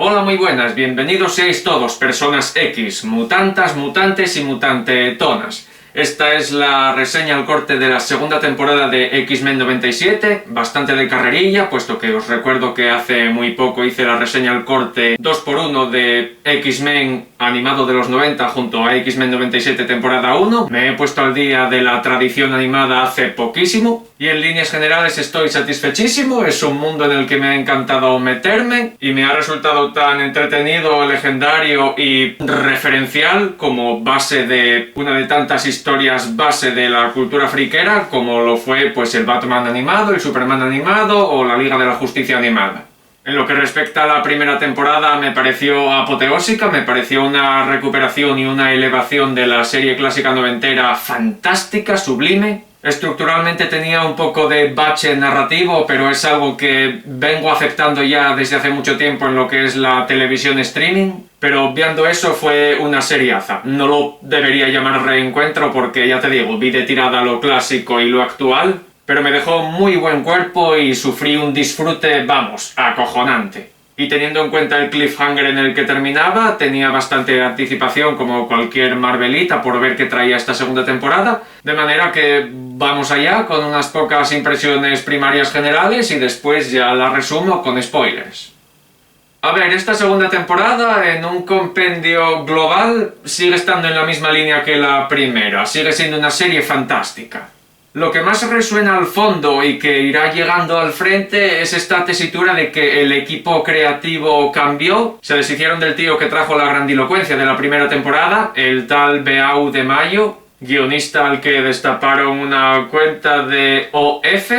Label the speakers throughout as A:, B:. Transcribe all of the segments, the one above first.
A: Hola, muy buenas, bienvenidos seáis todos, personas X, mutantas, mutantes y mutantetonas. Esta es la reseña al corte de la segunda temporada de X-Men 97, bastante de carrerilla, puesto que os recuerdo que hace muy poco hice la reseña al corte 2x1 de X-Men animado de los 90 junto a X-Men 97 temporada 1. Me he puesto al día de la tradición animada hace poquísimo y en líneas generales estoy satisfechísimo. Es un mundo en el que me ha encantado meterme y me ha resultado tan entretenido, legendario y referencial como base de una de tantas historias base de la cultura friquera como lo fue pues el Batman animado, el Superman animado o la Liga de la Justicia animada. En lo que respecta a la primera temporada me pareció apoteósica, me pareció una recuperación y una elevación de la serie clásica noventera fantástica, sublime. Estructuralmente tenía un poco de bache narrativo, pero es algo que vengo aceptando ya desde hace mucho tiempo en lo que es la televisión streaming. Pero obviando eso, fue una seriaza. No lo debería llamar reencuentro porque, ya te digo, vi de tirada lo clásico y lo actual, pero me dejó muy buen cuerpo y sufrí un disfrute, vamos, acojonante. Y teniendo en cuenta el cliffhanger en el que terminaba, tenía bastante anticipación como cualquier Marvelita por ver qué traía esta segunda temporada, de manera que vamos allá con unas pocas impresiones primarias generales y después ya la resumo con spoilers. A ver, esta segunda temporada en un compendio global sigue estando en la misma línea que la primera, sigue siendo una serie fantástica. Lo que más resuena al fondo y que irá llegando al frente es esta tesitura de que el equipo creativo cambió. Se deshicieron del tío que trajo la grandilocuencia de la primera temporada, el tal Beau de Mayo, guionista al que destaparon una cuenta de OF,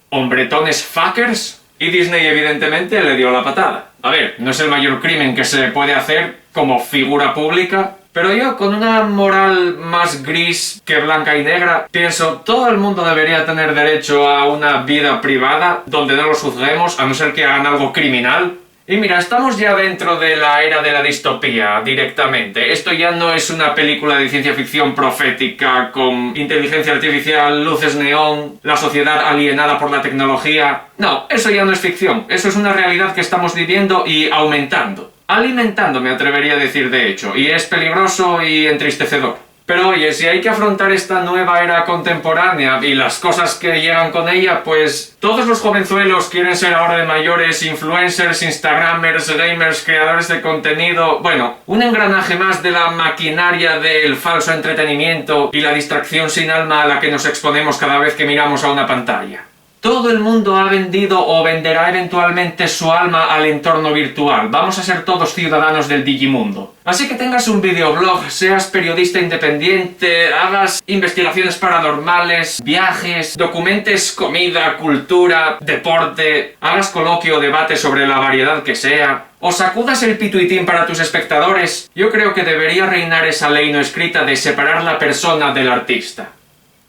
A: hombretones fuckers, y Disney evidentemente le dio la patada. A ver, no es el mayor crimen que se puede hacer como figura pública, pero yo, con una moral más gris que blanca y negra, pienso, todo el mundo debería tener derecho a una vida privada donde no los juzguemos, a no ser que hagan algo criminal. Y mira, estamos ya dentro de la era de la distopía, directamente. Esto ya no es una película de ciencia ficción profética con inteligencia artificial, luces neón, la sociedad alienada por la tecnología. No, eso ya no es ficción, eso es una realidad que estamos viviendo y aumentando. Alimentando, me atrevería a decir de hecho, y es peligroso y entristecedor. Pero oye, si hay que afrontar esta nueva era contemporánea y las cosas que llegan con ella, pues todos los jovenzuelos quieren ser ahora de mayores influencers, instagramers, gamers, creadores de contenido. Bueno, un engranaje más de la maquinaria del falso entretenimiento y la distracción sin alma a la que nos exponemos cada vez que miramos a una pantalla. Todo el mundo ha vendido o venderá eventualmente su alma al entorno virtual. Vamos a ser todos ciudadanos del Digimundo. Así que tengas un videoblog, seas periodista independiente, hagas investigaciones paranormales, viajes, documentes comida, cultura, deporte, hagas coloquio o debate sobre la variedad que sea, o sacudas el pituitín para tus espectadores, yo creo que debería reinar esa ley no escrita de separar la persona del artista.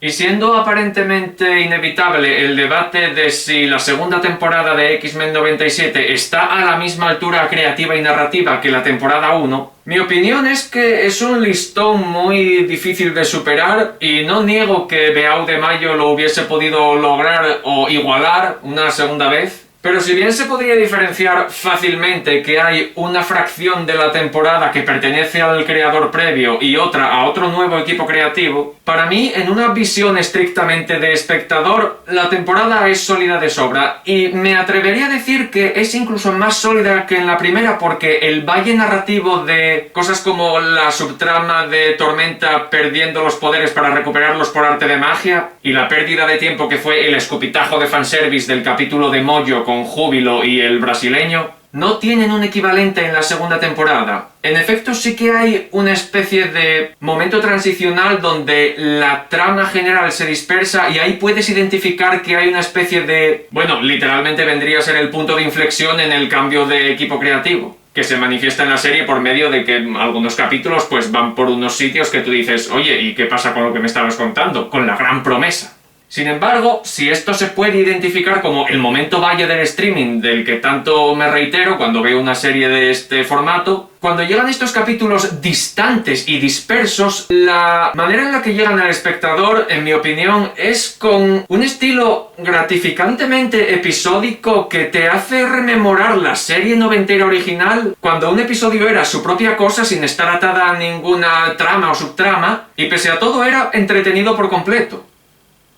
A: Y siendo aparentemente inevitable el debate de si la segunda temporada de X-Men 97 está a la misma altura creativa y narrativa que la temporada 1, mi opinión es que es un listón muy difícil de superar y no niego que Beau de Mayo lo hubiese podido lograr o igualar una segunda vez. Pero si bien se podría diferenciar fácilmente que hay una fracción de la temporada que pertenece al creador previo y otra a otro nuevo equipo creativo, para mí, en una visión estrictamente de espectador, la temporada es sólida de sobra y me atrevería a decir que es incluso más sólida que en la primera porque el valle narrativo de cosas como la subtrama de Tormenta perdiendo los poderes para recuperarlos por arte de magia y la pérdida de tiempo que fue el escupitajo de fanservice del capítulo de Mojo con Júbilo y el brasileño, no tienen un equivalente en la segunda temporada. En efecto, sí que hay una especie de momento transicional donde la trama general se dispersa y ahí puedes identificar que hay una especie de... bueno, literalmente vendría a ser el punto de inflexión en el cambio de equipo creativo, que se manifiesta en la serie por medio de que algunos capítulos pues van por unos sitios que tú dices, oye, ¿y qué pasa con lo que me estabas contando? Con la gran promesa. Sin embargo, si esto se puede identificar como el momento valle del streaming del que tanto me reitero cuando veo una serie de este formato, cuando llegan estos capítulos distantes y dispersos, la manera en la que llegan al espectador, en mi opinión, es con un estilo gratificantemente episódico que te hace rememorar la serie noventera original, cuando un episodio era su propia cosa sin estar atada a ninguna trama o subtrama, y pese a todo era entretenido por completo.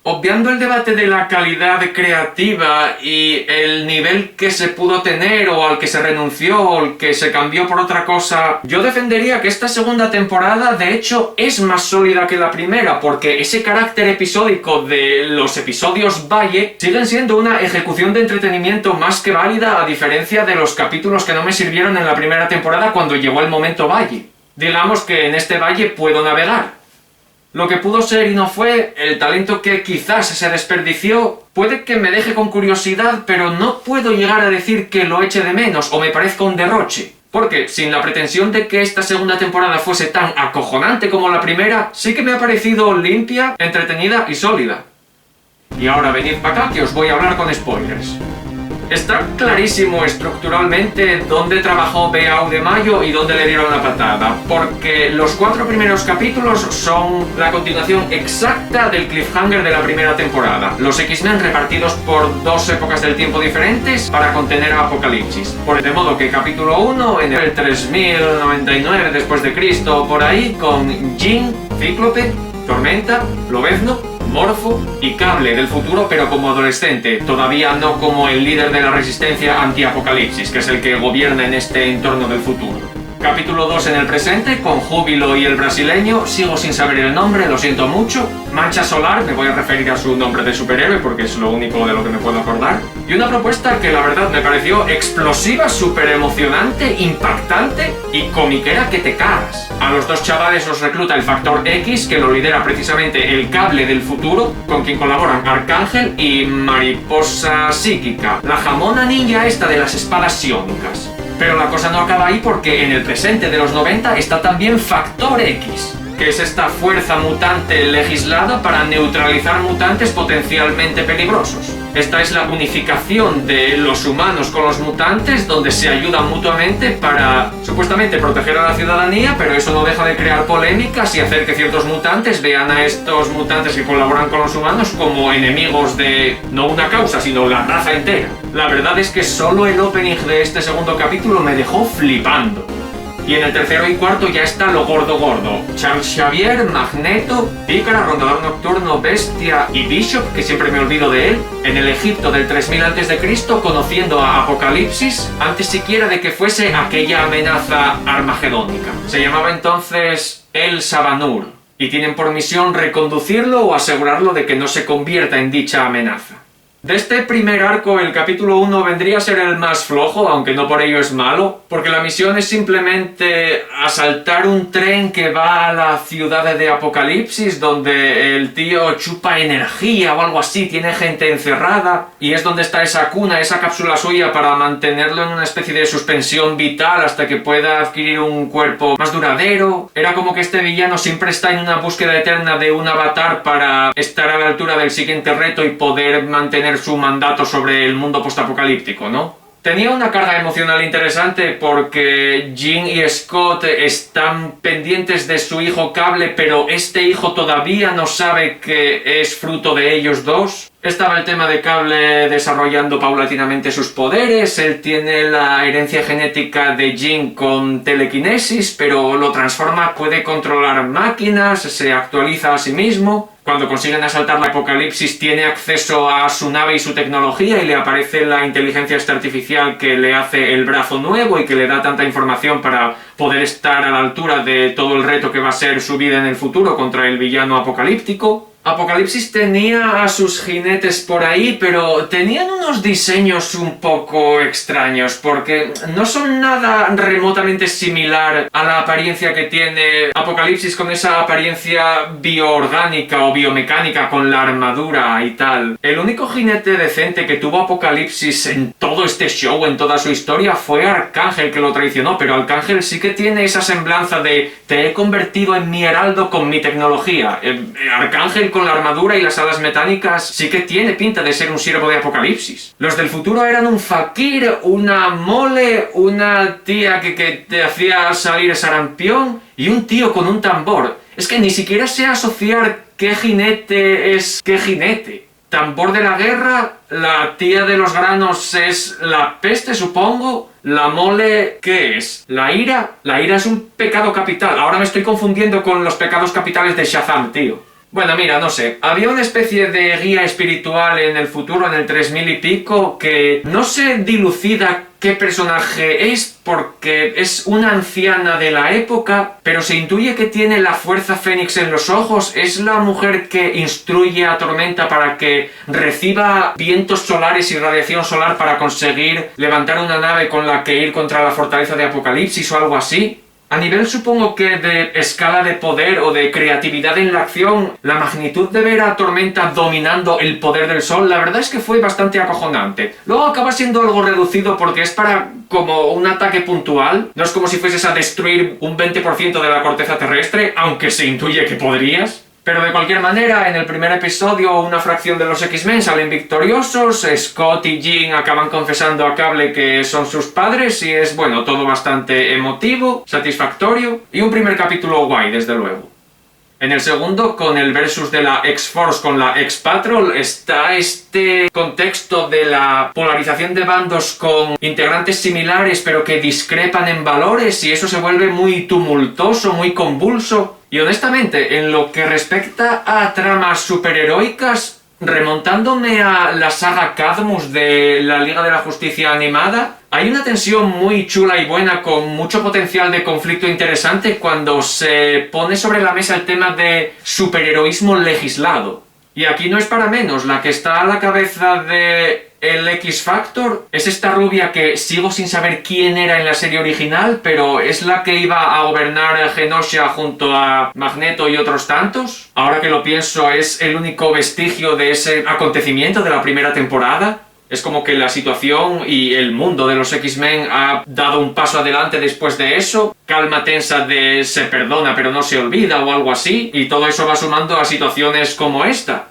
A: Obviando el debate de la calidad creativa y el nivel que se pudo tener o al que se renunció o al que se cambió por otra cosa, yo defendería que esta segunda temporada de hecho es más sólida que la primera, porque ese carácter episódico de los episodios Valle siguen siendo una ejecución de entretenimiento más que válida, a diferencia de los capítulos que no me sirvieron en la primera temporada cuando llegó el momento Valle. Digamos que en este Valle puedo navegar. Lo que pudo ser y no fue, el talento que quizás se desperdició, puede que me deje con curiosidad, pero no puedo llegar a decir que lo eche de menos o me parezca un derroche. Porque, sin la pretensión de que esta segunda temporada fuese tan acojonante como la primera, sí que me ha parecido limpia, entretenida y sólida. Y ahora venid para acá que os voy a hablar con spoilers. Está clarísimo estructuralmente dónde trabajó B.A.U. de Mayo y dónde le dieron la patada, porque los 4 primeros capítulos son la continuación exacta del cliffhanger de la primera temporada. Los X-Men repartidos por 2 épocas del tiempo diferentes para contener a Apocalipsis. De modo que capítulo 1 en el 3099 después de Cristo, por ahí, con Jean, Cíclope, Tormenta, Lobezno, Morfo y Cable del futuro, pero como adolescente, todavía no como el líder de la resistencia anti-apocalipsis, que es el que gobierna en este entorno del futuro. Capítulo 2 en el presente, con Júbilo y el brasileño, sigo sin saber el nombre, lo siento mucho. Mancha Solar, me voy a referir a su nombre de superhéroe porque es lo único de lo que me puedo acordar. Y una propuesta que la verdad me pareció explosiva, súper emocionante, impactante y comiquera que te cagas. A los 2 chavales los recluta el Factor X, que lo lidera precisamente el Cable del futuro, con quien colaboran Arcángel y Mariposa Psíquica, la jamona ninja esta de las espadas psiónicas. Pero la cosa no acaba ahí, porque en el presente de los 90 está también Factor X, que es esta fuerza mutante legislada para neutralizar mutantes potencialmente peligrosos. Esta es la unificación de los humanos con los mutantes, donde se ayudan mutuamente para supuestamente proteger a la ciudadanía, pero eso no deja de crear polémicas y hacer que ciertos mutantes vean a estos mutantes que colaboran con los humanos como enemigos de no una causa, sino la raza entera. La verdad es que solo el opening de este segundo capítulo me dejó flipando. Y en el tercero y cuarto ya está lo gordo. Charles Xavier, Magneto, Pícara, Rondador Nocturno, Bestia y Bishop, que siempre me olvido de él, en el Egipto del 3000 a.C., conociendo a Apocalipsis antes siquiera de que fuese aquella amenaza armagedónica. Se llamaba entonces El Sabanur, y tienen por misión reconducirlo o asegurarlo de que no se convierta en dicha amenaza. De este primer arco, el capítulo 1 vendría a ser el más flojo, aunque no por ello es malo, porque la misión es simplemente asaltar un tren que va a la ciudad de Apocalipsis, donde el tío chupa energía o algo así, tiene gente encerrada, y es donde está esa cuna, esa cápsula suya para mantenerlo en una especie de suspensión vital hasta que pueda adquirir un cuerpo más duradero. Era como que este villano siempre está en una búsqueda eterna de un avatar para estar a la altura del siguiente reto y poder mantener su mandato sobre el mundo postapocalíptico, ¿no? Tenía una carga emocional interesante porque Jean y Scott están pendientes de su hijo Cable, pero este hijo todavía no sabe que es fruto de ellos dos. Estaba el tema de Cable desarrollando paulatinamente sus poderes, él tiene la herencia genética de Jean con telequinesis, pero lo transforma, puede controlar máquinas, se actualiza a sí mismo. Cuando consiguen asaltar la Apocalipsis tiene acceso a su nave y su tecnología y le aparece la inteligencia artificial que le hace el brazo nuevo y que le da tanta información para poder estar a la altura de todo el reto que va a ser su vida en el futuro contra el villano apocalíptico. Apocalipsis tenía a sus jinetes por ahí, pero tenían unos diseños un poco extraños, porque no son nada remotamente similar a la apariencia que tiene Apocalipsis, con esa apariencia bioorgánica o biomecánica con la armadura y tal. El único jinete decente que tuvo Apocalipsis en todo este show, en toda su historia, fue Arcángel, que lo traicionó, pero Arcángel sí que tiene esa semblanza de te he convertido en mi heraldo con mi tecnología. Arcángel él con la armadura y las alas metálicas sí que tiene pinta de ser un siervo de Apocalipsis. Los del futuro eran un fakir, una mole, una tía que te hacía salir sarampión y un tío con un tambor. Es que ni siquiera sé asociar qué jinete es qué jinete. Tambor de la guerra, la tía de los granos es la peste, supongo. La mole, ¿qué es? ¿La ira? La ira es un pecado capital. Ahora me estoy confundiendo con los pecados capitales de Shazam, tío. Bueno, mira, no sé. Había una especie de guía espiritual en el futuro, en el 3000 y pico, que no se dilucida qué personaje es, porque es una anciana de la época, pero se intuye que tiene la fuerza fénix en los ojos. Es la mujer que instruye a Tormenta para que reciba vientos solares y radiación solar para conseguir levantar una nave con la que ir contra la fortaleza de Apocalipsis o algo así. A nivel supongo que de escala de poder o de creatividad en la acción, la magnitud de ver a Tormenta dominando el poder del sol, la verdad es que fue bastante acojonante. Luego acaba siendo algo reducido porque es para como un ataque puntual, no es como si fueses a destruir un 20% de la corteza terrestre, aunque se intuye que podrías. Pero de cualquier manera, en el primer episodio una fracción de los X-Men salen victoriosos, Scott y Jean acaban confesando a Cable que son sus padres y es, bueno, todo bastante emotivo, satisfactorio y un primer capítulo guay, desde luego. En el segundo, con el versus de la X-Force con la X-Patrol, está este contexto de la polarización de bandos con integrantes similares pero que discrepan en valores y eso se vuelve muy tumultuoso, muy convulso. Y honestamente, en lo que respecta a tramas superheroicas, remontándome a la saga Cadmus de la Liga de la Justicia animada, hay una tensión muy chula y buena con mucho potencial de conflicto interesante cuando se pone sobre la mesa el tema de superheroísmo legislado. Y aquí no es para menos, la que está a la cabeza de el X-Factor es esta rubia que sigo sin saber quién era en la serie original, pero es la que iba a gobernar Genosha junto a Magneto y otros tantos. Ahora que lo pienso, es el único vestigio de ese acontecimiento de la primera temporada. Es como que la situación y el mundo de los X-Men ha dado un paso adelante después de eso. Calma tensa de se perdona pero no se olvida o algo así. Y todo eso va sumando a situaciones como esta.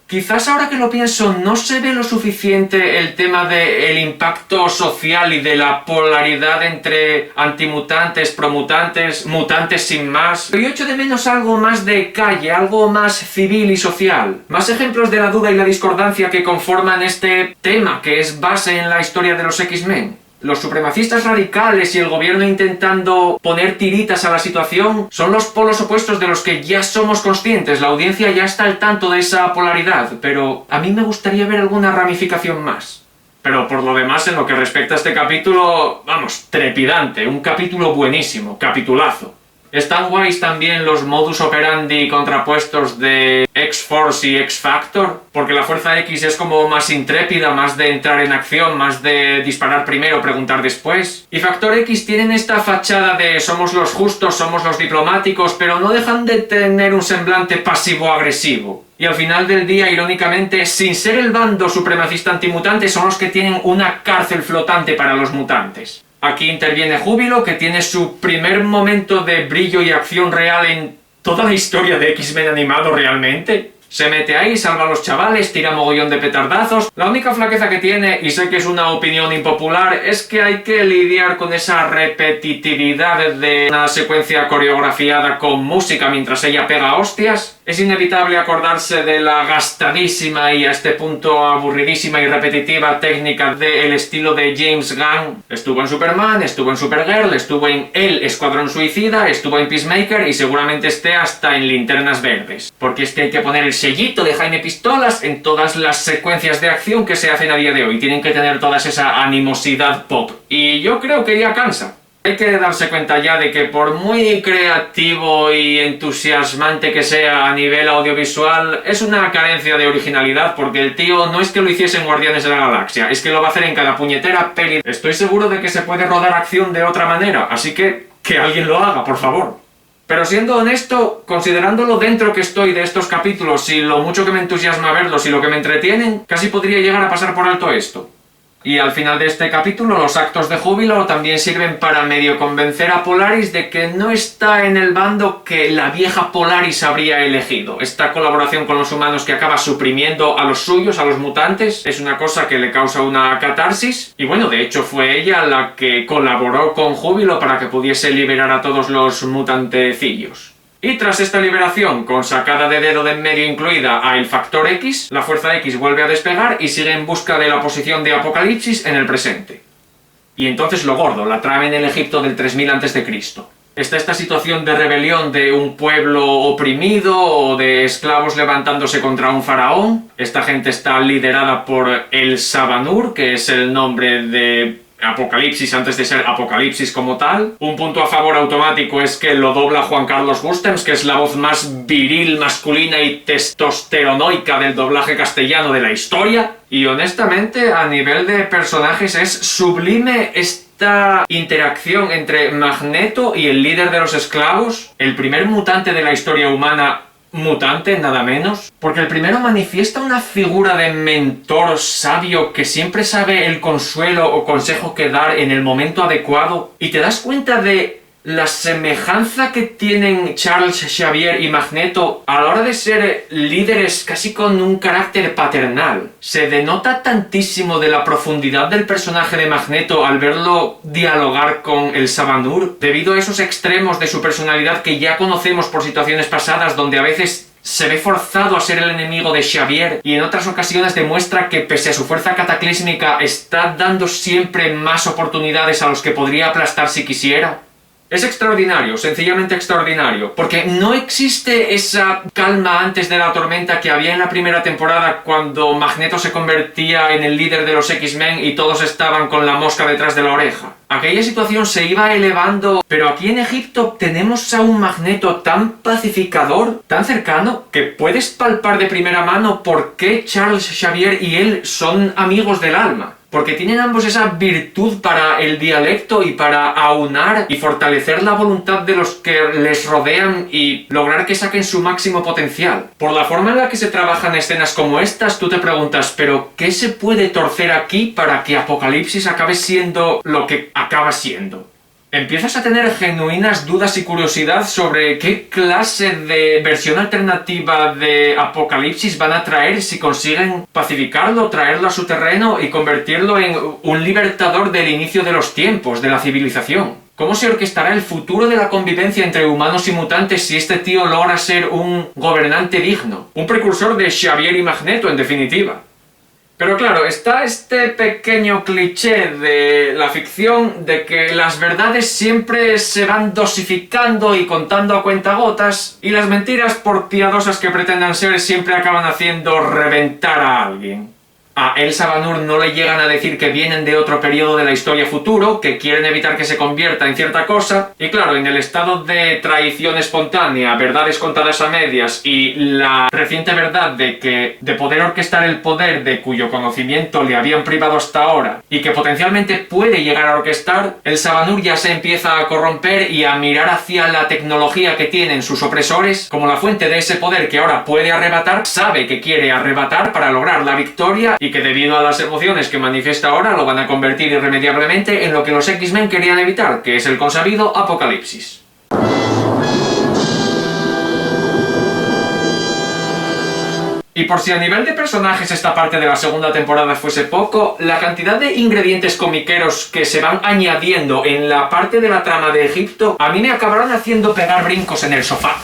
A: Quizás ahora que lo pienso no se ve lo suficiente el tema del impacto social y de la polaridad entre antimutantes, promutantes, mutantes sin más. Pero yo echo de menos algo más de calle, algo más civil y social. Más ejemplos de la duda y la discordancia que conforman este tema que es base en la historia de los X-Men. Los supremacistas radicales y el gobierno intentando poner tiritas a la situación son los polos opuestos de los que ya somos conscientes. La audiencia ya está al tanto de esa polaridad, pero a mí me gustaría ver alguna ramificación más. Pero por lo demás, en lo que respecta a este capítulo, vamos, trepidante, un capítulo buenísimo, capitulazo. Están guays también los modus operandi contrapuestos de X-Force y X-Factor, porque la Fuerza X es como más intrépida, más de entrar en acción, más de disparar primero, preguntar después. Y Factor X tienen esta fachada de somos los justos, somos los diplomáticos, pero no dejan de tener un semblante pasivo-agresivo. Y al final del día, irónicamente, sin ser el bando supremacista antimutante, son los que tienen una cárcel flotante para los mutantes. Aquí interviene Júbilo, que tiene su primer momento de brillo y acción real en toda la historia de X-Men animado realmente. Se mete ahí, salva a los chavales, tira mogollón de petardazos. La única flaqueza que tiene, y sé que es una opinión impopular, es que hay que lidiar con esa repetitividad de una secuencia coreografiada con música mientras ella pega hostias. Es inevitable acordarse de la gastadísima y a este punto aburridísima y repetitiva técnica del estilo de James Gunn. Estuvo en Superman, estuvo en Supergirl, estuvo en El Escuadrón Suicida, estuvo en Peacemaker y seguramente esté hasta en Linternas Verdes. Porque es que hay que poner el sellito de Jaime Pistolas en todas las secuencias de acción que se hacen a día de hoy. Tienen que tener toda esa animosidad pop. Y yo creo que ya cansa. Hay que darse cuenta ya de que por muy creativo y entusiasmante que sea a nivel audiovisual, es una carencia de originalidad, porque el tío no es que lo hiciese en Guardianes de la Galaxia, es que lo va a hacer en cada puñetera peli. Estoy seguro de que se puede rodar acción de otra manera, así que alguien lo haga, por favor. Pero siendo honesto, considerando lo dentro que estoy de estos capítulos y lo mucho que me entusiasma verlos y lo que me entretienen, casi podría llegar a pasar por alto esto. Y al final de este capítulo los actos de júbilo también sirven para medio convencer a Polaris de que no está en el bando que la vieja Polaris habría elegido. Esta colaboración con los humanos que acaba suprimiendo a los suyos, a los mutantes, es una cosa que le causa una catarsis. Y bueno, de hecho fue ella la que colaboró con Júbilo para que pudiese liberar a todos los mutantecillos. Y tras esta liberación, con sacada de dedo de en medio incluida a el Factor X, la Fuerza X vuelve a despegar y sigue en busca de la posición de Apocalipsis en el presente. Y entonces lo gordo, la trama en el Egipto del 3000 a.C. Está esta situación de rebelión de un pueblo oprimido o de esclavos levantándose contra un faraón. Esta gente está liderada por el Sabanur, que es el nombre de Apocalipsis antes de ser Apocalipsis como tal. Un punto a favor automático es que lo dobla Juan Carlos Gustems, que es la voz más viril, masculina y testosteronoica del doblaje castellano de la historia. Y honestamente, a nivel de personajes es sublime esta interacción entre Magneto y el líder de los esclavos, el primer mutante de la historia humana, mutante, nada menos, porque el primero manifiesta una figura de mentor sabio que siempre sabe el consuelo o consejo que dar en el momento adecuado, y te das cuenta de la semejanza que tienen Charles Xavier y Magneto a la hora de ser líderes casi con un carácter paternal. Se denota tantísimo de la profundidad del personaje de Magneto al verlo dialogar con el Sabanur, debido a esos extremos de su personalidad que ya conocemos por situaciones pasadas, donde a veces se ve forzado a ser el enemigo de Xavier y en otras ocasiones demuestra que pese a su fuerza cataclísmica está dando siempre más oportunidades a los que podría aplastar si quisiera. Es extraordinario, sencillamente extraordinario, porque no existe esa calma antes de la tormenta que había en la primera temporada cuando Magneto se convertía en el líder de los X-Men y todos estaban con la mosca detrás de la oreja. Aquella situación se iba elevando, pero aquí en Egipto tenemos a un Magneto tan pacificador, tan cercano, que puedes palpar de primera mano por qué Charles Xavier y él son amigos del alma. Porque tienen ambos esa virtud para el dialecto y para aunar y fortalecer la voluntad de los que les rodean y lograr que saquen su máximo potencial. Por la forma en la que se trabajan escenas como estas, tú te preguntas, ¿pero qué se puede torcer aquí para que Apocalipsis acabe siendo lo que acaba siendo? Empiezas a tener genuinas dudas y curiosidad sobre qué clase de versión alternativa de Apocalipsis van a traer si consiguen pacificarlo, traerlo a su terreno y convertirlo en un libertador del inicio de los tiempos, de la civilización. ¿Cómo se orquestará el futuro de la convivencia entre humanos y mutantes si este tío logra ser un gobernante digno? Un precursor de Xavier y Magneto, en definitiva. Pero claro, está este pequeño cliché de la ficción de que las verdades siempre se van dosificando y contando a cuentagotas, y las mentiras, por piadosas que pretendan ser, siempre acaban haciendo reventar a alguien. A El Sabanur no le llegan a decir que vienen de otro periodo de la historia futuro, que quieren evitar que se convierta en cierta cosa, y claro, en el estado de traición espontánea, verdades contadas a medias y la reciente verdad de poder orquestar el poder de cuyo conocimiento le habían privado hasta ahora y que potencialmente puede llegar a orquestar, El Sabanur ya se empieza a corromper y a mirar hacia la tecnología que tienen sus opresores como la fuente de ese poder que ahora puede arrebatar, sabe que quiere arrebatar para lograr la victoria y que debido a las emociones que manifiesta ahora lo van a convertir irremediablemente en lo que los X-Men querían evitar, que es el consabido Apocalipsis. Y por si a nivel de personajes esta parte de la segunda temporada fuese poco, la cantidad de ingredientes comiqueros que se van añadiendo en la parte de la trama de Egipto a mí me acabaron haciendo pegar brincos en el sofá.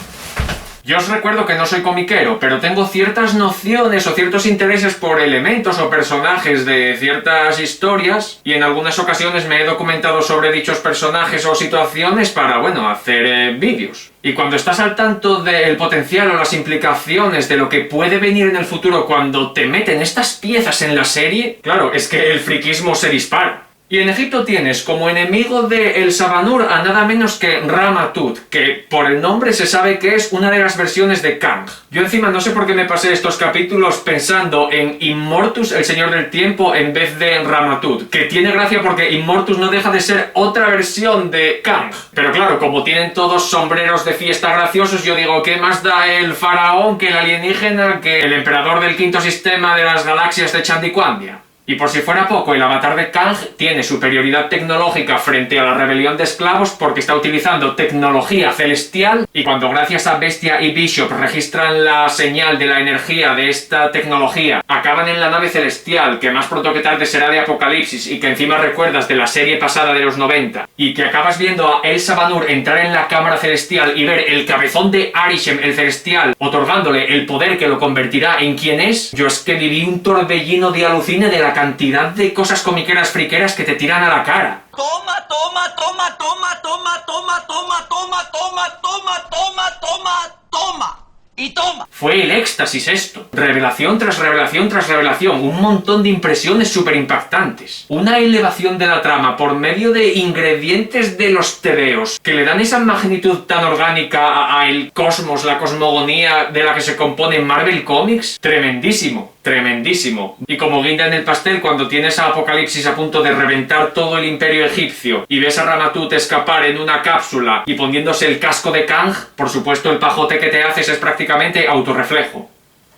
A: Yo os recuerdo que no soy comiquero, pero tengo ciertas nociones o ciertos intereses por elementos o personajes de ciertas historias y en algunas ocasiones me he documentado sobre dichos personajes o situaciones para, bueno, hacer vídeos. Y cuando estás al tanto del potencial o las implicaciones de lo que puede venir en el futuro cuando te meten estas piezas en la serie, claro, es que el friquismo se dispara. Y en Egipto tienes como enemigo de El Sabanur a nada menos que Ramatut, que por el nombre se sabe que es una de las versiones de Kang. Yo encima no sé por qué me pasé estos capítulos pensando en Immortus, el Señor del Tiempo, en vez de Ramatut, que tiene gracia porque Immortus no deja de ser otra versión de Kang. Pero claro, como tienen todos sombreros de fiesta graciosos, yo digo, ¿qué más da el faraón que el alienígena que el emperador del quinto sistema de las galaxias de Chandicuandia? Y por si fuera poco, el avatar de Kang tiene superioridad tecnológica frente a la rebelión de esclavos porque está utilizando tecnología celestial, y cuando gracias a Bestia y Bishop registran la señal de la energía de esta tecnología, acaban en la nave celestial, que más pronto que tarde será de Apocalipsis y que encima recuerdas de la serie pasada de los 90, y que acabas viendo a Elsa Banur entrar en la cámara celestial y ver el cabezón de Arishem el celestial otorgándole el poder que lo convertirá en quien es, yo es que viví un torbellino de alucine de la cantidad de cosas comiqueras friqueras que te tiran a la cara.
B: Toma, toma, toma, toma, toma, toma, toma, toma, toma, toma, toma, toma, toma. Y toma.
A: Fue el éxtasis esto. Revelación tras revelación tras revelación. Un montón de impresiones súper impactantes. Una elevación de la trama por medio de ingredientes de los tebeos que le dan esa magnitud tan orgánica a el cosmos, la cosmogonía de la que se compone Marvel Comics. Tremendísimo. Tremendísimo. Y como guinda en el pastel, cuando tienes a Apocalipsis a punto de reventar todo el imperio egipcio y ves a Ramatut escapar en una cápsula y poniéndose el casco de Kang, por supuesto el pajote que te haces es prácticamente autorreflejo.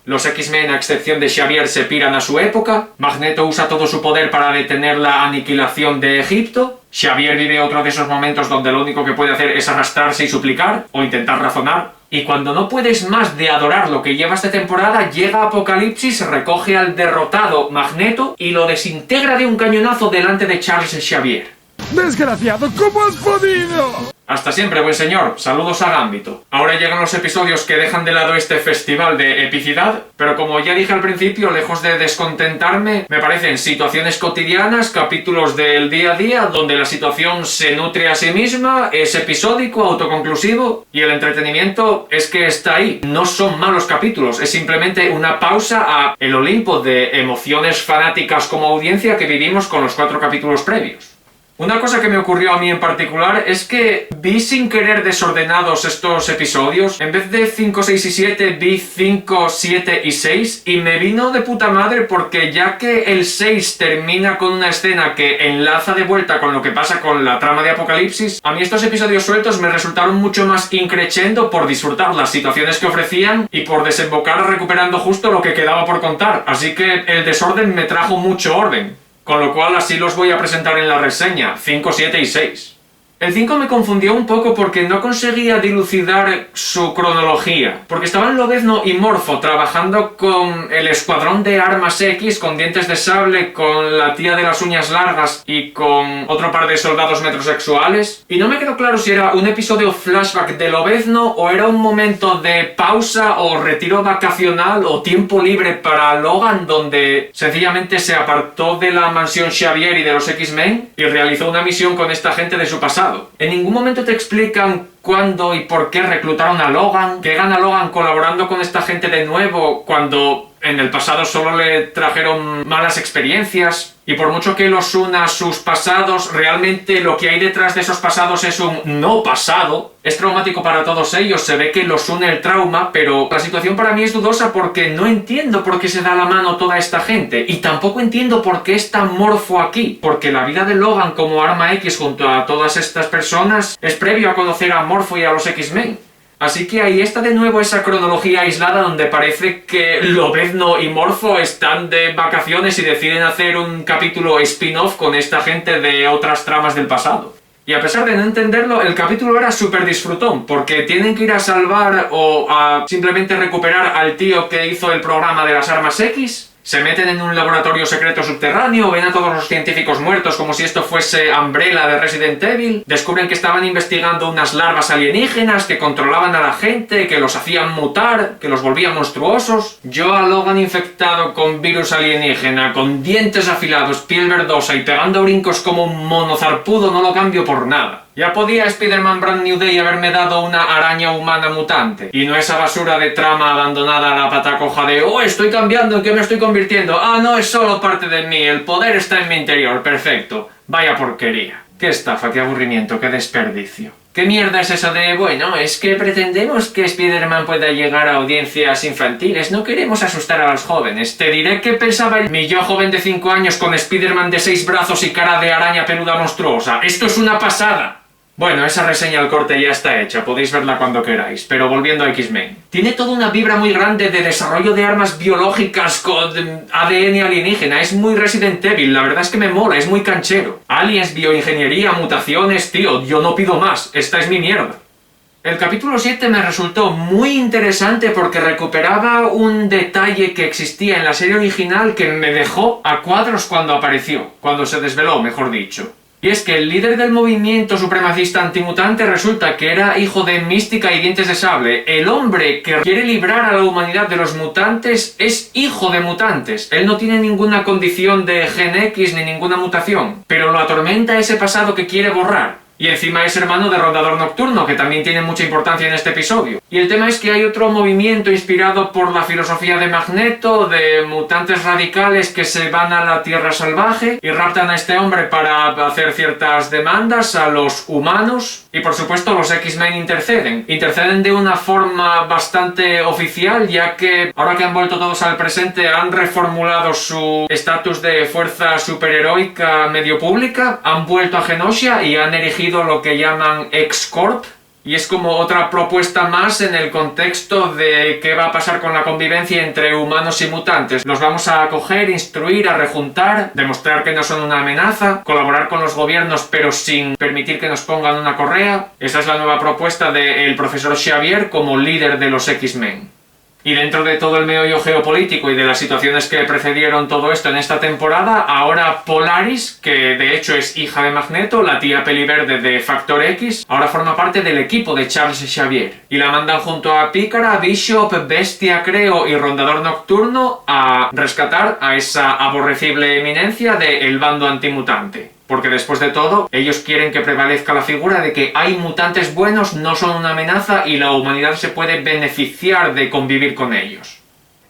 A: Los X-Men, a excepción de Xavier, se piran a su época. Magneto usa todo su poder para detener la aniquilación de Egipto. Xavier vive otro de esos momentos donde lo único que puede hacer es arrastrarse y suplicar, o intentar razonar. Y cuando no puedes más de adorar lo que llevas de temporada, llega Apocalipsis, recoge al derrotado Magneto y lo desintegra de un cañonazo delante de Charles Xavier.
C: ¡Desgraciado! ¿Cómo has podido?
A: Hasta siempre, buen señor. Saludos a Gambito. Ahora llegan los episodios que dejan de lado este festival de epicidad, pero como ya dije al principio, lejos de descontentarme, me parecen situaciones cotidianas, capítulos del día a día, donde la situación se nutre a sí misma, es episódico, autoconclusivo, y el entretenimiento es que está ahí. No son malos capítulos, es simplemente una pausa a el Olimpo de emociones fanáticas como audiencia que vivimos con los 4 capítulos previos. Una cosa que me ocurrió a mí en particular es que vi sin querer desordenados estos episodios. En vez de 5, 6 y 7, vi 5, 7 y 6. Y me vino de puta madre porque ya que el 6 termina con una escena que enlaza de vuelta con lo que pasa con la trama de Apocalipsis, a mí estos episodios sueltos me resultaron mucho más increchendo por disfrutar las situaciones que ofrecían y por desembocar recuperando justo lo que quedaba por contar. Así que el desorden me trajo mucho orden. Con lo cual así los voy a presentar en la reseña, 5, 7 y 6. El 5 me confundió un poco porque no conseguía dilucidar su cronología, porque estaban Lobezno y Morfo trabajando con el escuadrón de armas X, con dientes de sable, con la tía de las uñas largas y con otro par de soldados metrosexuales, y no me quedó claro si era un episodio flashback de Lobezno o era un momento de pausa o retiro vacacional o tiempo libre para Logan, donde sencillamente se apartó de la mansión Xavier y de los X-Men y realizó una misión con esta gente de su pasado. En ningún momento te explican cuándo y por qué reclutaron a Logan, qué gana Logan colaborando con esta gente de nuevo cuando en el pasado solo le trajeron malas experiencias, y por mucho que los una sus pasados, realmente lo que hay detrás de esos pasados es un no pasado. Es traumático para todos ellos, se ve que los une el trauma, pero la situación para mí es dudosa porque no entiendo por qué se da la mano toda esta gente, y tampoco entiendo por qué está Morfo aquí, porque la vida de Logan como arma X junto a todas estas personas es previo a conocer a Morfo y a los X-Men. Así que ahí está de nuevo esa cronología aislada donde parece que Lobezno y Morfo están de vacaciones y deciden hacer un capítulo spin-off con esta gente de otras tramas del pasado. Y a pesar de no entenderlo, el capítulo era súper disfrutón, porque tienen que ir a salvar o a simplemente recuperar al tío que hizo el programa de las armas X. Se meten en un laboratorio secreto subterráneo, ven a todos los científicos muertos como si esto fuese Umbrella de Resident Evil, descubren que estaban investigando unas larvas alienígenas que controlaban a la gente, que los hacían mutar, que los volvían monstruosos. Yo a Logan infectado con virus alienígena, con dientes afilados, piel verdosa y pegando brincos como un mono zarpudo no lo cambio por nada. Ya podía Spider-Man Brand New Day haberme dado una araña humana mutante, y no esa basura de trama abandonada a la pata coja de «Oh, estoy cambiando, ¿en qué me estoy convirtiendo? Ah, no, es solo parte de mí, el poder está en mi interior, perfecto». Vaya porquería. Qué estafa, qué aburrimiento, qué desperdicio. ¿Qué mierda es eso de, bueno, es que pretendemos que Spider-Man pueda llegar a audiencias infantiles, no queremos asustar a los jóvenes? Te diré que pensaba mi yo joven de 5 años con Spider-Man de 6 brazos y cara de araña peluda monstruosa. ¡Esto es una pasada! Bueno, esa reseña al corte ya está hecha, podéis verla cuando queráis, pero volviendo a X-Men. Tiene toda una vibra muy grande de desarrollo de armas biológicas con ADN alienígena, es muy Resident Evil, la verdad es que me mola, es muy canchero. Aliens, bioingeniería, mutaciones, tío, yo no pido más, esta es mi mierda. El capítulo 7 me resultó muy interesante porque recuperaba un detalle que existía en la serie original que me dejó a cuadros cuando apareció, cuando se desveló, mejor dicho. Y es que el líder del movimiento supremacista antimutante resulta que era hijo de Mística y Dientes de Sable. El hombre que quiere librar a la humanidad de los mutantes es hijo de mutantes. Él no tiene ninguna condición de gen X ni ninguna mutación, pero lo atormenta ese pasado que quiere borrar. Y encima es hermano de Rondador Nocturno, que también tiene mucha importancia en este episodio. Y el tema es que hay otro movimiento inspirado por la filosofía de Magneto, de mutantes radicales que se van a la Tierra Salvaje y raptan a este hombre para hacer ciertas demandas a los humanos. Y por supuesto los X-Men interceden. Interceden de una forma bastante oficial, ya que ahora que han vuelto todos al presente han reformulado su estatus de fuerza superheroica medio pública, han vuelto a Genosha y han erigido lo que llaman X-Corp, y es como otra propuesta más en el contexto de qué va a pasar con la convivencia entre humanos y mutantes. Los vamos a acoger, instruir, a rejuntar, demostrar que no son una amenaza, colaborar con los gobiernos pero sin permitir que nos pongan una correa. Esa es la nueva propuesta del profesor Xavier como líder de los X-Men. Y dentro de todo el meollo geopolítico y de las situaciones que precedieron todo esto en esta temporada, ahora Polaris, que de hecho es hija de Magneto, la tía peliverde de Factor X, ahora forma parte del equipo de Charles Xavier. Y la mandan junto a Pícara, Bishop, Bestia, creo, y Rondador Nocturno a rescatar a esa aborrecible eminencia del bando antimutante. Porque después de todo, ellos quieren que prevalezca la figura de que hay mutantes buenos, no son una amenaza y la humanidad se puede beneficiar de convivir con ellos.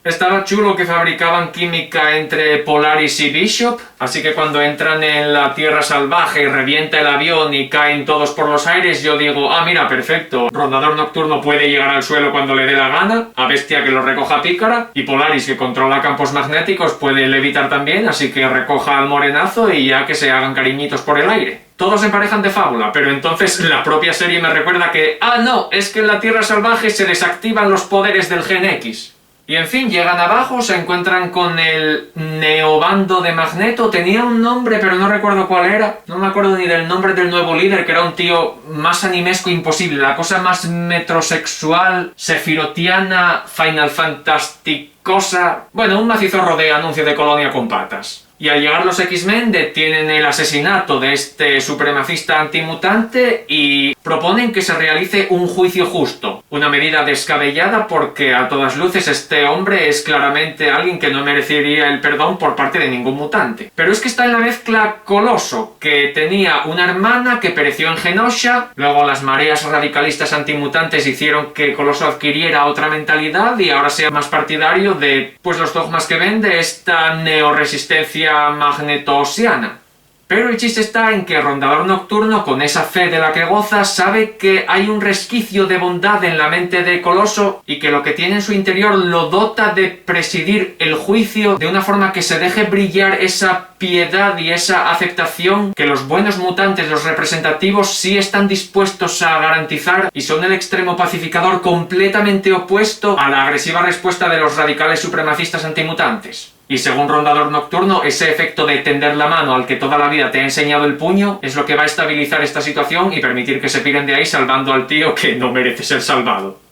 A: Estaba chulo que fabricaban química entre Polaris y Bishop, así que cuando entran en la Tierra Salvaje y revienta el avión y caen todos por los aires, yo digo, ah mira, perfecto, Rondador Nocturno puede llegar al suelo cuando le dé la gana, a Bestia que lo recoja Pícara, y Polaris que controla campos magnéticos puede levitar también, así que recoja al morenazo y ya que se hagan cariñitos por el aire. Todos se emparejan de fábula, pero entonces la propia serie me recuerda que, ah no, es que en la Tierra Salvaje se desactivan los poderes del gen X. Y en fin, llegan abajo, se encuentran con el neobando de Magneto. Tenía un nombre, pero no recuerdo cuál era. No me acuerdo ni del nombre del nuevo líder, que era un tío más animesco imposible. La cosa más metrosexual, sefirotiana, Final Fantastic cosa... Bueno, un macizorro de anuncio de colonia con patas. Y al llegar los X-Men detienen el asesinato de este supremacista antimutante y proponen que se realice un juicio justo. Una medida descabellada porque a todas luces este hombre es claramente alguien que no merecería el perdón por parte de ningún mutante. Pero es que está en la mezcla Coloso, que tenía una hermana que pereció en Genosha, luego las mareas radicalistas antimutantes hicieron que Coloso adquiriera otra mentalidad y ahora sea más partidario de pues los dogmas que vende esta neoresistencia magnetosiana. Pero el chiste está en que Rondador Nocturno, con esa fe de la que goza, sabe que hay un resquicio de bondad en la mente de Coloso y que lo que tiene en su interior lo dota de presidir el juicio de una forma que se deje brillar esa piedad y esa aceptación que los buenos mutantes, los representativos, sí están dispuestos a garantizar y son el extremo pacificador completamente opuesto a la agresiva respuesta de los radicales supremacistas antimutantes. Y según Rondador Nocturno, ese efecto de tender la mano al que toda la vida te ha enseñado el puño es lo que va a estabilizar esta situación y permitir que se piren de ahí salvando al tío que no merece ser salvado.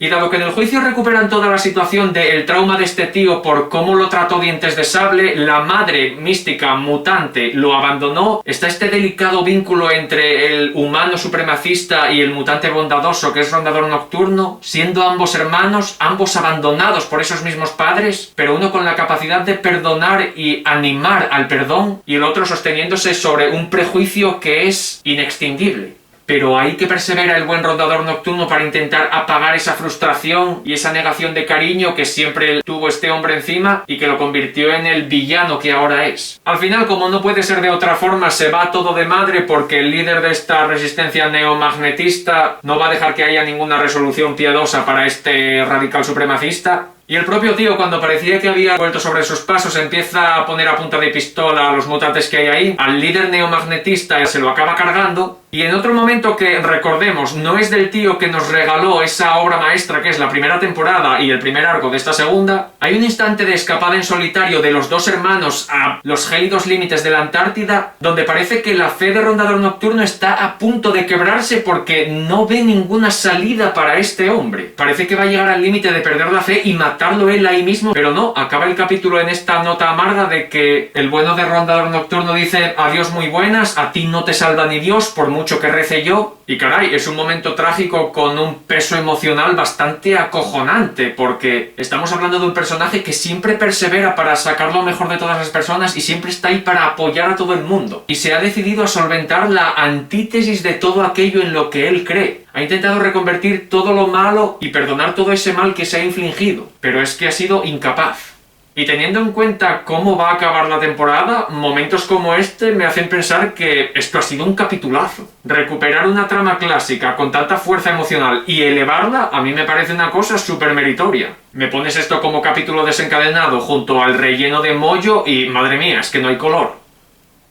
A: Y dado que en el juicio recuperan toda la situación del trauma de este tío por cómo lo trató Dientes de Sable, la madre mística mutante lo abandonó, está este delicado vínculo entre el humano supremacista y el mutante bondadoso que es Rondador Nocturno, siendo ambos hermanos, ambos abandonados por esos mismos padres, pero uno con la capacidad de perdonar y animar al perdón, y el otro sosteniéndose sobre un prejuicio que es inextinguible. Pero hay que persevera el buen Rondador Nocturno para intentar apagar esa frustración y esa negación de cariño que siempre tuvo este hombre encima y que lo convirtió en el villano que ahora es. Al final, como no puede ser de otra forma, se va todo de madre porque el líder de esta resistencia neomagnetista no va a dejar que haya ninguna resolución piadosa para este radical supremacista. Y el propio tío, cuando parecía que había vuelto sobre sus pasos, empieza a poner a punta de pistola a los mutantes que hay ahí. Al líder neomagnetista se lo acaba cargando. Y en otro momento que, recordemos, no es del tío que nos regaló esa obra maestra que es la primera temporada y el primer arco de esta segunda, hay un instante de escapada en solitario de los dos hermanos a los gélidos límites de la Antártida, donde parece que la fe de Rondador Nocturno está a punto de quebrarse porque no ve ninguna salida para este hombre. Parece que va a llegar al límite de perder la fe y matarlo él ahí mismo, pero no, acaba el capítulo en esta nota amarga de que el bueno de Rondador Nocturno dice: adiós muy buenas, a ti no te salva ni Dios por mucho que rece yo. Y caray, es un momento trágico con un peso emocional bastante acojonante, porque estamos hablando de un personaje que siempre persevera para sacar lo mejor de todas las personas y siempre está ahí para apoyar a todo el mundo. Y se ha decidido a solventar la antítesis de todo aquello en lo que él cree. Ha intentado reconvertir todo lo malo y perdonar todo ese mal que se ha infligido, pero es que ha sido incapaz. Y teniendo en cuenta cómo va a acabar la temporada, momentos como este me hacen pensar que esto ha sido un capitulazo. Recuperar una trama clásica con tanta fuerza emocional y elevarla, a mí me parece una cosa súper meritoria. Me pones esto como capítulo desencadenado junto al relleno de mollo y madre mía, es que no hay color.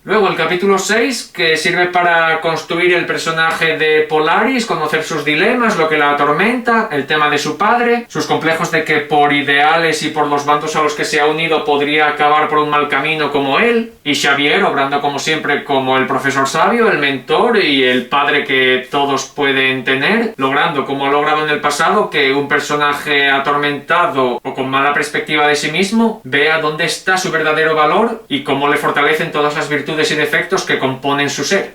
A: Luego el capítulo 6, que sirve para construir el personaje de Polaris, conocer sus dilemas, lo que la atormenta, el tema de su padre, sus complejos de que por ideales y por los bandos a los que se ha unido podría acabar por un mal camino como él, y Xavier obrando como siempre como el profesor sabio, el mentor y el padre que todos pueden tener, logrando como ha logrado en el pasado que un personaje atormentado o con mala perspectiva de sí mismo vea dónde está su verdadero valor y cómo le fortalecen todas las virtudes y defectos que componen su ser.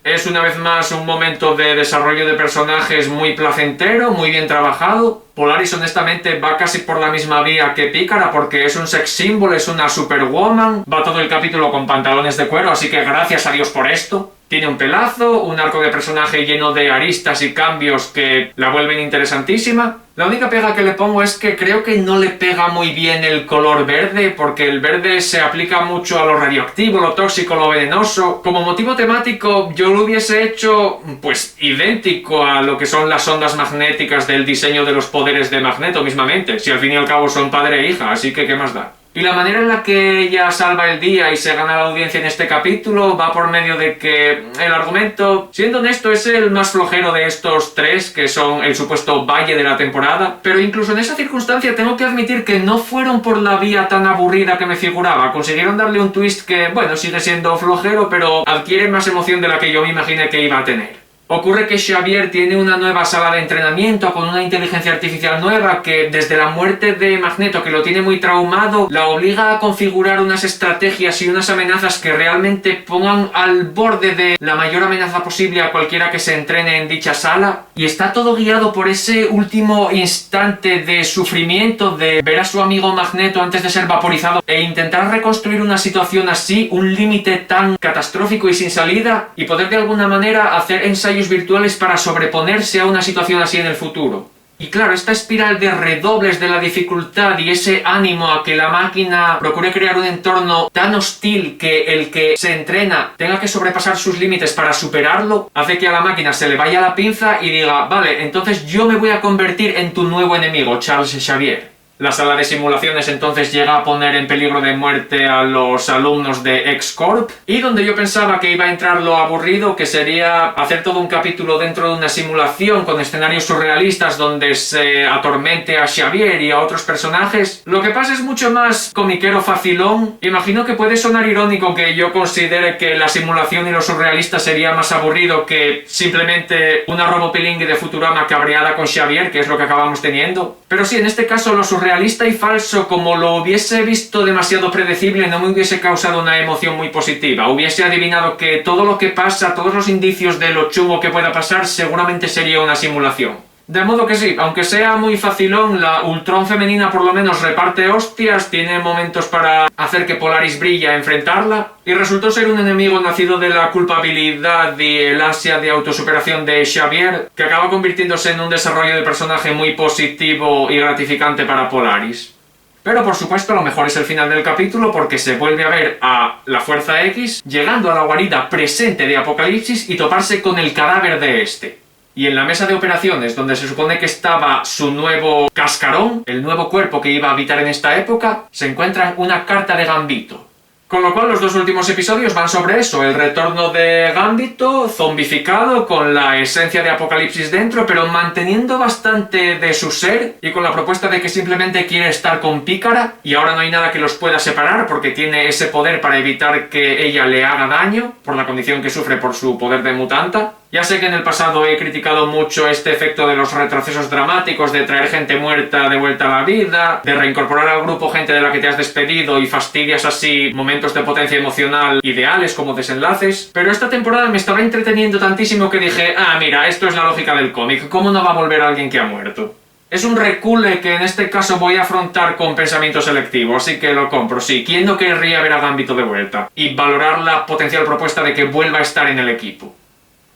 A: Es una vez más un momento de desarrollo de personajes muy placentero, muy bien trabajado. Polaris honestamente va casi por la misma vía que Pícara porque es un sex symbol, es una superwoman, va todo el capítulo con pantalones de cuero, así que gracias a Dios por esto. Tiene un pelazo, un arco de personaje lleno de aristas y cambios que la vuelven interesantísima. La única pega que le pongo es que creo que no le pega muy bien el color verde, porque el verde se aplica mucho a lo radioactivo, lo tóxico, lo venenoso. Como motivo temático yo lo hubiese hecho pues idéntico a lo que son las ondas magnéticas del diseño de los poderes de Magneto mismamente, si al fin y al cabo son padre e hija, así que ¿qué más da? Y la manera en la que ella salva el día y se gana la audiencia en este capítulo va por medio de que el argumento, siendo honesto, es el más flojero de estos tres, que son el supuesto valle de la temporada, pero incluso en esa circunstancia tengo que admitir que no fueron por la vía tan aburrida que me figuraba. Consiguieron darle un twist que, bueno, sigue siendo flojero, pero adquiere más emoción de la que yo me imaginé que iba a tener. Ocurre que Xavier tiene una nueva sala de entrenamiento con una inteligencia artificial nueva que, desde la muerte de Magneto, que lo tiene muy traumado, la obliga a configurar unas estrategias y unas amenazas que realmente pongan al borde de la mayor amenaza posible a cualquiera que se entrene en dicha sala. Y está todo guiado por ese último instante de sufrimiento de ver a su amigo Magneto antes de ser vaporizado e intentar reconstruir una situación así, un límite tan catastrófico y sin salida, y poder de alguna manera hacer ensayos virtuales para sobreponerse a una situación así en el futuro. Y claro, esta espiral de redobles de la dificultad y ese ánimo a que la máquina procure crear un entorno tan hostil que el que se entrena tenga que sobrepasar sus límites para superarlo, hace que a la máquina se le vaya la pinza y diga: vale, entonces yo me voy a convertir en tu nuevo enemigo, Charles Xavier. La sala de simulaciones entonces llega a poner en peligro de muerte a los alumnos de X-Corp, y donde yo pensaba que iba a entrar lo aburrido, que sería hacer todo un capítulo dentro de una simulación con escenarios surrealistas donde se atormente a Xavier y a otros personajes, lo que pasa es mucho más comiquero facilón. Imagino que puede sonar irónico que yo considere que la simulación y lo surrealista sería más aburrido que simplemente una robopilingui de Futurama cabreada con Xavier, que es lo que acabamos teniendo, pero sí, en este caso lo surrealista y falso, como lo hubiese visto demasiado predecible, no me hubiese causado una emoción muy positiva. Hubiese adivinado que todo lo que pasa, todos los indicios de lo chungo que pueda pasar, seguramente sería una simulación. De modo que sí, aunque sea muy facilón, la Ultron femenina por lo menos reparte hostias, tiene momentos para hacer que Polaris brille a enfrentarla, y resultó ser un enemigo nacido de la culpabilidad y el ansia de autosuperación de Xavier, que acaba convirtiéndose en un desarrollo de personaje muy positivo y gratificante para Polaris. Pero por supuesto lo mejor es el final del capítulo, porque se vuelve a ver a la Fuerza X llegando a la guarida presente de Apocalipsis y toparse con el cadáver de este. Y en la mesa de operaciones, donde se supone que estaba su nuevo cascarón, el nuevo cuerpo que iba a habitar en esta época, se encuentran una carta de Gambito. Con lo cual los dos últimos episodios van sobre eso, el retorno de Gambito, zombificado, con la esencia de Apocalipsis dentro, pero manteniendo bastante de su ser, y con la propuesta de que simplemente quiere estar con Pícara, y ahora no hay nada que los pueda separar, porque tiene ese poder para evitar que ella le haga daño, por la condición que sufre por su poder de mutanta. Ya sé que en el pasado he criticado mucho este efecto de los retrocesos dramáticos, de traer gente muerta de vuelta a la vida, de reincorporar al grupo gente de la que te has despedido y fastidias así momentos de potencia emocional ideales como desenlaces, pero esta temporada me estaba entreteniendo tantísimo que dije, ah mira, esto es la lógica del cómic, ¿cómo no va a volver alguien que ha muerto? Es un recule que en este caso voy a afrontar con pensamiento selectivo, así que lo compro, sí. ¿Quién no querría ver a Gambito de vuelta? Y valorar la potencial propuesta de que vuelva a estar en el equipo.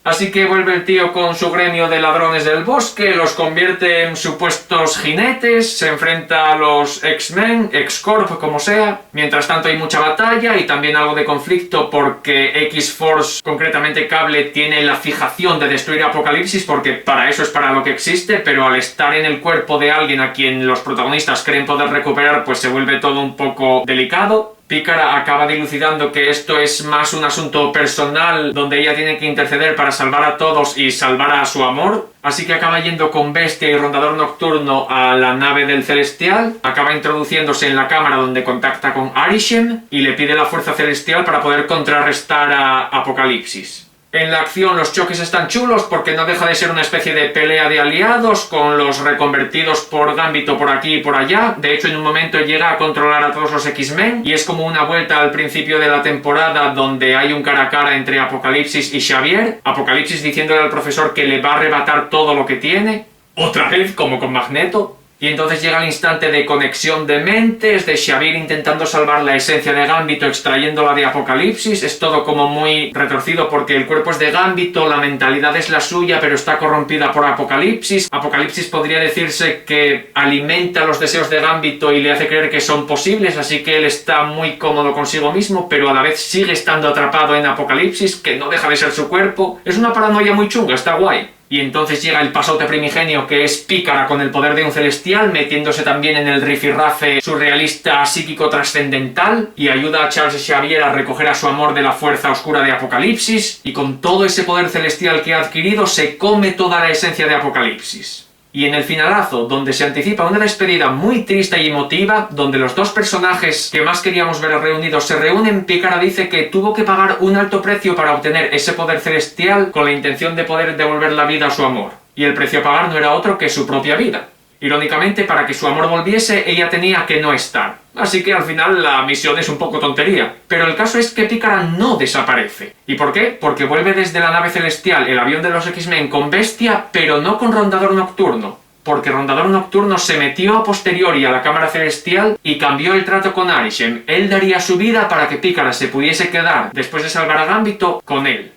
A: Así que vuelve el tío con su gremio de ladrones del bosque, los convierte en supuestos jinetes, se enfrenta a los X-Men, X-Corp, como sea. Mientras tanto hay mucha batalla y también algo de conflicto porque X-Force, concretamente Cable, tiene la fijación de destruir Apocalipsis porque para eso es para lo que existe, pero al estar en el cuerpo de alguien a quien los protagonistas creen poder recuperar, pues se vuelve todo un poco delicado. Pícara acaba dilucidando que esto es más un asunto personal donde ella tiene que interceder para salvar a todos y salvar a su amor, así que acaba yendo con Bestia y Rondador Nocturno a la nave del Celestial, acaba introduciéndose en la cámara donde contacta con Arishem y le pide la fuerza celestial para poder contrarrestar a Apocalipsis. En la acción los choques están chulos porque no deja de ser una especie de pelea de aliados con los reconvertidos por Gambito por aquí y por allá. De hecho, en un momento llega a controlar a todos los X-Men y es como una vuelta al principio de la temporada donde hay un cara a cara entre Apocalipsis y Xavier. Apocalipsis diciéndole al profesor que le va a arrebatar todo lo que tiene. Otra vez, como con Magneto. Y entonces llega el instante de conexión de mentes, de Xavier intentando salvar la esencia de Gambito extrayéndola de Apocalipsis. Es todo como muy retorcido porque el cuerpo es de Gambito, la mentalidad es la suya, pero está corrompida por Apocalipsis. Apocalipsis podría decirse que alimenta los deseos de Gambito y le hace creer que son posibles, así que él está muy cómodo consigo mismo, pero a la vez sigue estando atrapado en Apocalipsis, que no deja de ser su cuerpo. Es una paranoia muy chunga, está guay. Y entonces llega el pasote primigenio que es Pícara con el poder de un celestial, metiéndose también en el rifirrafe surrealista psíquico trascendental y ayuda a Charles Xavier a recoger a su amor de la fuerza oscura de Apocalipsis y con todo ese poder celestial que ha adquirido se come toda la esencia de Apocalipsis. Y en el finalazo, donde se anticipa una despedida muy triste y emotiva, donde los dos personajes que más queríamos ver reunidos se reúnen, Pícara dice que tuvo que pagar un alto precio para obtener ese poder celestial con la intención de poder devolver la vida a su amor. Y el precio a pagar no era otro que su propia vida. Irónicamente, para que su amor volviese, ella tenía que no estar. Así que al final la misión es un poco tontería. Pero el caso es que Pícara no desaparece. ¿Y por qué? Porque vuelve desde la nave celestial, el avión de los X-Men, con Bestia, pero no con Rondador Nocturno. Porque Rondador Nocturno se metió a posteriori a la cámara celestial y cambió el trato con Arishem. Él daría su vida para que Pícara se pudiese quedar, después de salvar a Gambito, con él.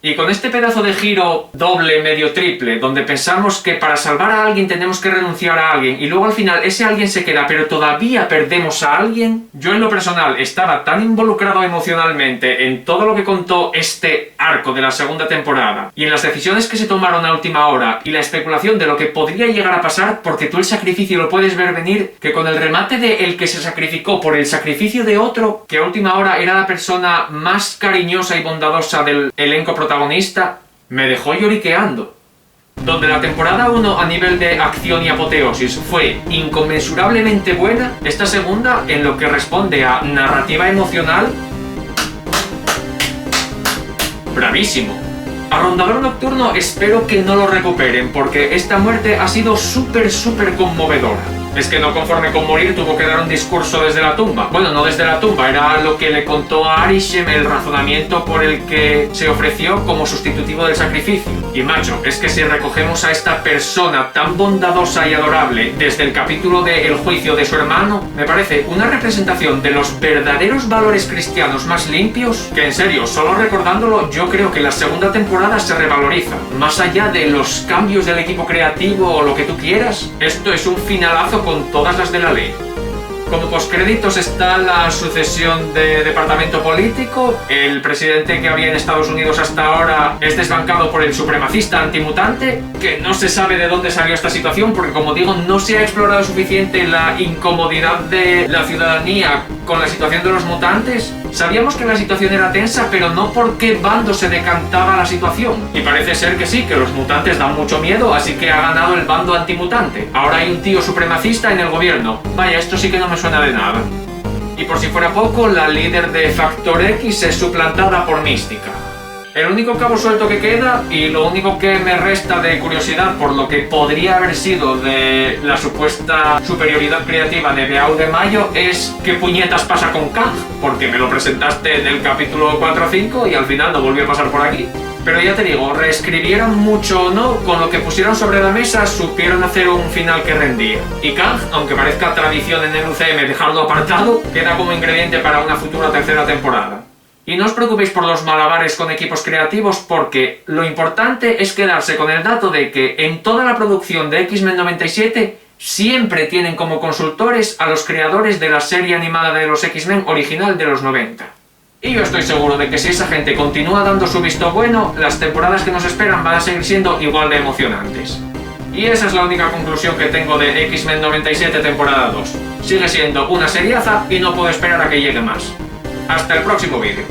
A: Y con este pedazo de giro doble, medio triple, donde pensamos que para salvar a alguien tenemos que renunciar a alguien y luego al final ese alguien se queda pero todavía perdemos a alguien, yo en lo personal estaba tan involucrado emocionalmente en todo lo que contó este arco de la segunda temporada y en las decisiones que se tomaron a última hora y la especulación de lo que podría llegar a pasar, porque tú el sacrificio lo puedes ver venir, que con el remate de el que se sacrificó por el sacrificio de otro, que a última hora era la persona más cariñosa y bondadosa del elenco protagonista, me dejó lloriqueando. Donde la temporada 1 a nivel de acción y apoteosis fue inconmensurablemente buena, esta segunda, en lo que responde a narrativa emocional, bravísimo. A Rondador Nocturno espero que no lo recuperen, porque esta muerte ha sido súper conmovedora. Es que no conforme con morir tuvo que dar un discurso desde la tumba. Bueno, no desde la tumba, era lo que le contó a Arishem, el razonamiento por el que se ofreció como sustitutivo del sacrificio. Y macho, es que si recogemos a esta persona tan bondadosa y adorable desde el capítulo de El juicio de su hermano, me parece una representación de los verdaderos valores cristianos más limpios, que en serio, solo recordándolo, yo creo que la segunda temporada se revaloriza. Más allá de los cambios del equipo creativo o lo que tú quieras, esto es un finalazo con todas las de la ley. Como postcréditos está la sucesión de departamento político. El presidente que había en Estados Unidos hasta ahora es desbancado por el supremacista antimutante, que no se sabe de dónde salió esta situación, porque como digo, no se ha explorado suficiente la incomodidad de la ciudadanía con la situación de los mutantes. Sabíamos que la situación era tensa, pero no por qué bando se decantaba la situación. Y parece ser que sí, que los mutantes dan mucho miedo, así que ha ganado el bando antimutante. Ahora hay un tío supremacista en el gobierno. Vaya, esto sí que no me suena de nada. Y por si fuera poco, la líder de Factor X es suplantada por Mística. El único cabo suelto que queda, y lo único que me resta de curiosidad por lo que podría haber sido de la supuesta superioridad creativa de Beau de Mayo, es qué puñetas pasa con Kang, porque me lo presentaste en el capítulo 4 o 5 y al final no volvió a pasar por aquí. Pero ya te digo, reescribieron mucho o no, con lo que pusieron sobre la mesa supieron hacer un final que rendía. Y Kang, aunque parezca tradición en el UCM dejarlo apartado, queda como ingrediente para una futura tercera temporada. Y no os preocupéis por los malabares con equipos creativos, porque lo importante es quedarse con el dato de que en toda la producción de X-Men 97 siempre tienen como consultores a los creadores de la serie animada de los X-Men original de los 90. Y yo estoy seguro de que si esa gente continúa dando su visto bueno, las temporadas que nos esperan van a seguir siendo igual de emocionantes. Y esa es la única conclusión que tengo de X-Men 97 temporada 2. Sigue siendo una seriaza y no puedo esperar a que llegue más. Hasta el próximo vídeo.